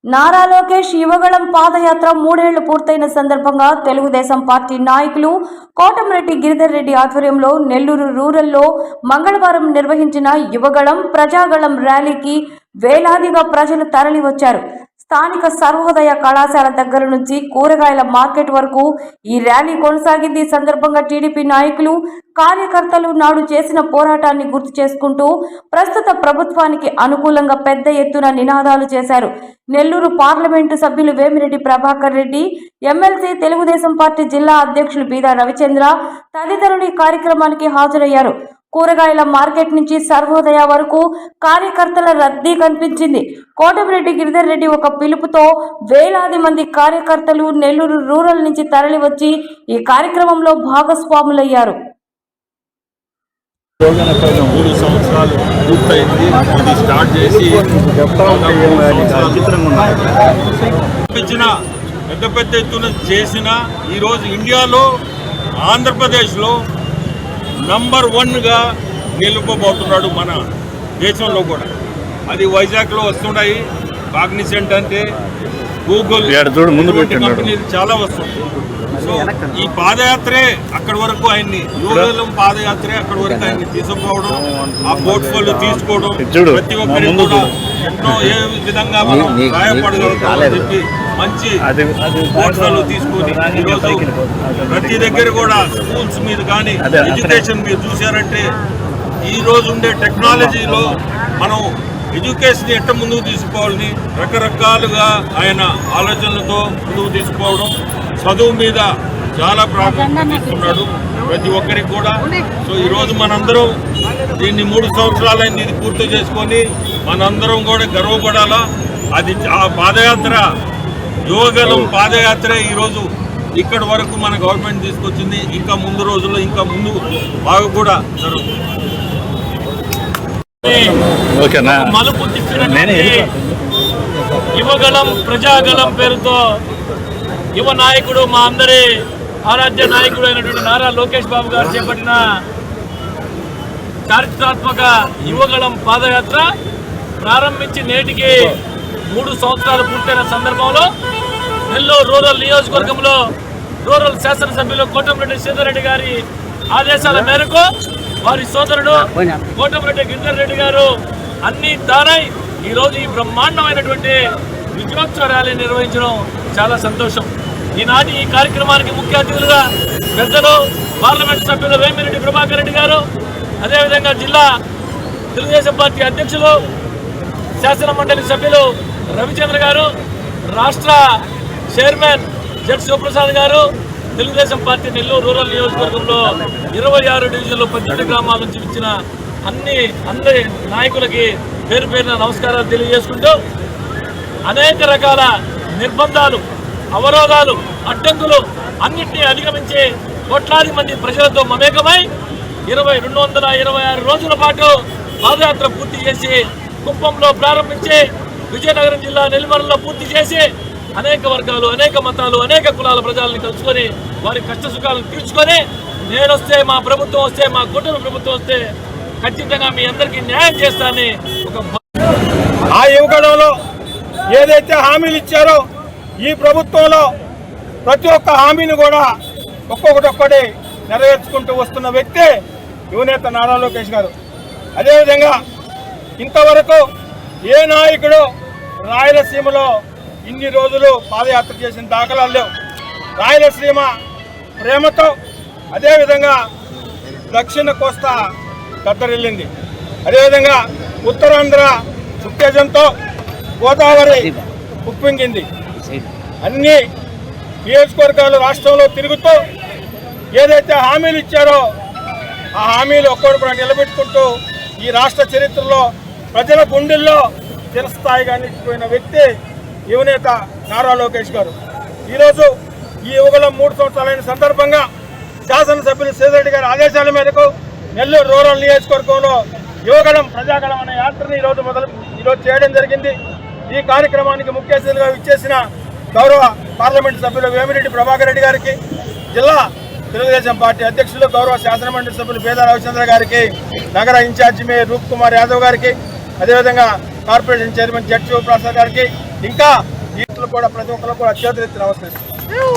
నారా లోకేష్ యువగళం పాదయాత్ర 3 ఏళ్లు పూర్తయిన సందర్భంగా తెలుగుదేశం పార్టీ నాయకులు కోటమిరెడ్డి గిరిధర్ రెడ్డి ఆధ్వర్యంలో నెల్లూరు రూరల్లో మంగళవారం నిర్వహించిన యువగళం ప్రజాగళం ర్యాలీకి వేలాదిగా ప్రజలు తరలివచ్చారు. స్థానిక సర్వోదయ కళాశాల దగ్గర నుంచి కూరగాయల మార్కెట్ వరకు ఈ ర్యాలీ కొనసాగింది. ఈ సందర్భంగా టీడీపీ నాయకులు, కార్యకర్తలు నాడు చేసిన పోరాటాన్ని గుర్తు చేసుకుంటూ ప్రస్తుత ప్రభుత్వానికి అనుకూలంగా పెద్ద ఎత్తున నినాదాలు చేశారు. నెల్లూరు పార్లమెంటు సభ్యులు వేమిరెడ్డి ప్రభాకర్ రెడ్డి, ఎమ్మెల్సీ తెలుగుదేశం పార్టీ జిల్లా అధ్యక్షులు బీదా రవిచంద్ర తదితరులు ఈ కార్యక్రమానికి హాజరయ్యారు. కూరగాయల మార్కెట్ నుంచి సర్వోదయ వరకు కార్యకర్తల రద్దీ కనిపించింది. కోటమిరెడ్డి గిరిధర్ రెడ్డి ఒక పిలుపుతో వేలాది మంది కార్యకర్తలు నెల్లూరు రూరల్ నుంచి తరలివచ్చి ఈ కార్యక్రమంలో భాగస్వాములయ్యారు. 3 సంవత్సరాలు పూర్తయింది. ఇది స్టార్ట్ చేసి పెద్ద పెద్ద ఎత్తున చేసిన ఈరోజు ఇండియాలో ఆంధ్రప్రదేశ్లో నంబర్ 1గా నిలుపబోతున్నాడు మన దేశంలో కూడా. అది వైజాగ్లో వస్తున్నాయి. కాగ్నిసెంట్ అంటే గూగుల్ కంపెనీలు చాలా వస్తుంది. సో ఈ పాదయాత్రే అక్కడి వరకు ఆయన్ని యువగళం పాదయాత్రే అక్కడి వరకు ఆయన్ని తీసుకుపోవడం, ఆ పోర్ట్ఫోలియో తీసుకోవడం, ప్రతి ఒక్కరికి కూడా ఎన్నో ఏ విధంగా మనం సహాయపడగలుగుతామని చెప్పి మంచి పోర్ట్ఫోలియో తీసుకొని ఈరోజు ప్రతి దగ్గర కూడా స్కూల్స్ మీద కానీ ఎడ్యుకేషన్ మీరు చూసారంటే ఈ రోజు ఉండే టెక్నాలజీలో మనం ఎడ్యుకేషన్ ఎట్ట ముందుకు తీసుకోవాలని రకరకాలుగా ఆయన ఆలోచనలతో ముందుకు తీసుకోవడం, చదువు మీద చాలా ప్రాధాన్యత ఇస్తున్నాడు ప్రతి ఒక్కరికి కూడా. సో ఈరోజు మనందరం దీన్ని 3 సంవత్సరాలైంది ఇది పూర్తి చేసుకొని మనందరం కూడా గర్వపడాలా. అది ఆ పాదయాత్ర యువగళం పాదయాత్ర ఈరోజు ఇక్కడి వరకు మన గవర్నమెంట్ తీసుకొచ్చింది. ఇంకా ముందు రోజుల్లో ఇంకా ముందు బాగా కూడా జరుగుతుంది. మలుపు తిప్పినటువంటి యువగళం ప్రజాగళం పేరుతో యువ నాయకుడు, మా అందరి ఆరాధ్య నాయకుడు అయినటువంటి నారా లోకేష్ బాబు గారు చేపట్టిన చారిత్రాత్మక యువగళం పాదయాత్ర ప్రారంభించి నేటికి 3 సంవత్సరాలు పూర్తయిన సందర్భంలో నెల్లూరు రూరల్ నియోజకవర్గంలో రూరల్ శాసనసభ్యులు కోటమిరెడ్డి శ్రీధర్ గారి ఆదేశాల మేరకు వారి సోదరుడు కోటమిరెడ్డి గిరిధర్ రెడ్డి గారు అన్ని తానై ఈరోజు ఈ బ్రహ్మాండమైనటువంటి విజయోత్సవ ర్యాలీ నిర్వహించడం చాలా సంతోషం. ఈనాటి ఈ కార్యక్రమానికి ముఖ్య అతిథులుగా పెద్దలు పార్లమెంట్ సభ్యులు వేమిరెడ్డి ప్రభాకర్ రెడ్డి గారు, అదేవిధంగా జిల్లా తెలుగుదేశం పార్టీ అధ్యక్షులు శాసన మండలి సభ్యులు రవిచంద్ర గారు, రాష్ట్ర చైర్మన్ జెడ్ శివప్రసాద్ గారు, తెలుగుదేశం పార్టీ నెల్లూరు రూరల్ నియోజకవర్గంలో 26 డివిజన్లు 18 గ్రామాల నుంచి ఇచ్చిన అందరి నాయకులకి పేరు పేరున నమస్కారాలు తెలియజేసుకుంటూ, అనేక రకాల నిర్బంధాలు, అవరోధాలు, అడ్డంకులు అన్నింటినీ అధిగమించి కోట్లాది మంది ప్రజలతో మమేకమై 226 రోజుల పాటు పాదయాత్ర పూర్తి చేసి కుప్పంలో ప్రారంభించి విజయనగరం జిల్లా నెల్లిమర్లలో పూర్తి చేసి అనేక వర్గాలు, అనేక మతాలు, అనేక కులాల ప్రజలను కలుసుకొని వారి కష్ట సుఖాలను తీర్చుకొని నేనొస్తే, మా ప్రభుత్వం వస్తే, మా కుటుంబ ప్రభుత్వం వస్తే ఖచ్చితంగా మీ అందరికీ న్యాయం చేస్తానని ఆ యువగళంలో ఏదైతే హామీలు ఇచ్చారో ఈ ప్రభుత్వంలో ప్రతి ఒక్క హామీని కూడా ఒక్కొక్కటి నెరవేర్చుకుంటూ వస్తున్న వ్యక్తే యువనేత నారా లోకేష్ గారు. అదేవిధంగా ఇంతవరకు ఏ నాయకుడు రాయలసీమలో ఇన్ని రోజులు పాదయాత్ర చేసిన దాఖలాలు లేవు. రాయలసీమ ప్రేమతో, అదేవిధంగా దక్షిణ కోస్తా దత్తరిల్లింది, అదేవిధంగా ఉత్తరాంధ్ర ఉత్తేజంతో గోదావరి ఉప్పొంగింది. అన్ని నియోజకవర్గాలు రాష్ట్రంలో తిరుగుతూ ఏదైతే హామీలు ఇచ్చారో ఆ హామీలు ఒక్కొక్కటి కూడా నిలబెట్టుకుంటూ ఈ రాష్ట్ర చరిత్రలో ప్రజల గుండెల్లో చిరస్థాయిగా నిలిచిపోయిన వ్యక్తి యువనేత నారా లోకేష్ గారు. ఈరోజు ఈ యువగళం 3 సంవత్సరాలైన సందర్భంగా శాసనసభ్యులు శ్రీధర్ గారి ఆదేశాల మేరకు నెల్లూరు రూరల్ నియోజకవర్గంలో యువగళం ప్రజాగళం అనే యాత్రని ఈరోజు చేయడం జరిగింది. ఈ కార్యక్రమానికి ముఖ్య అతిథిగా ఇచ్చేసిన గౌరవ పార్లమెంటు సభ్యులు వేమిరెడ్డి ప్రభాకర్ రెడ్డి గారికి, జిల్లా తెలుగుదేశం పార్టీ అధ్యక్షులు గౌరవ శాసనమండలి సభ్యులు బీదా రవిచంద్ర గారికి, నగర ఇన్ఛార్జి మేయర్ రూప్ కుమార్ యాదవ్ గారికి, అదేవిధంగా కార్పొరేషన్ చైర్మన్ జెడ్ శివప్రసాద్ గారికి, ఇంకా వీటిలో కూడా ప్రతి ఒక్కరు కూడా చేతులెత్తి నమస్కరిస్తున్నారు.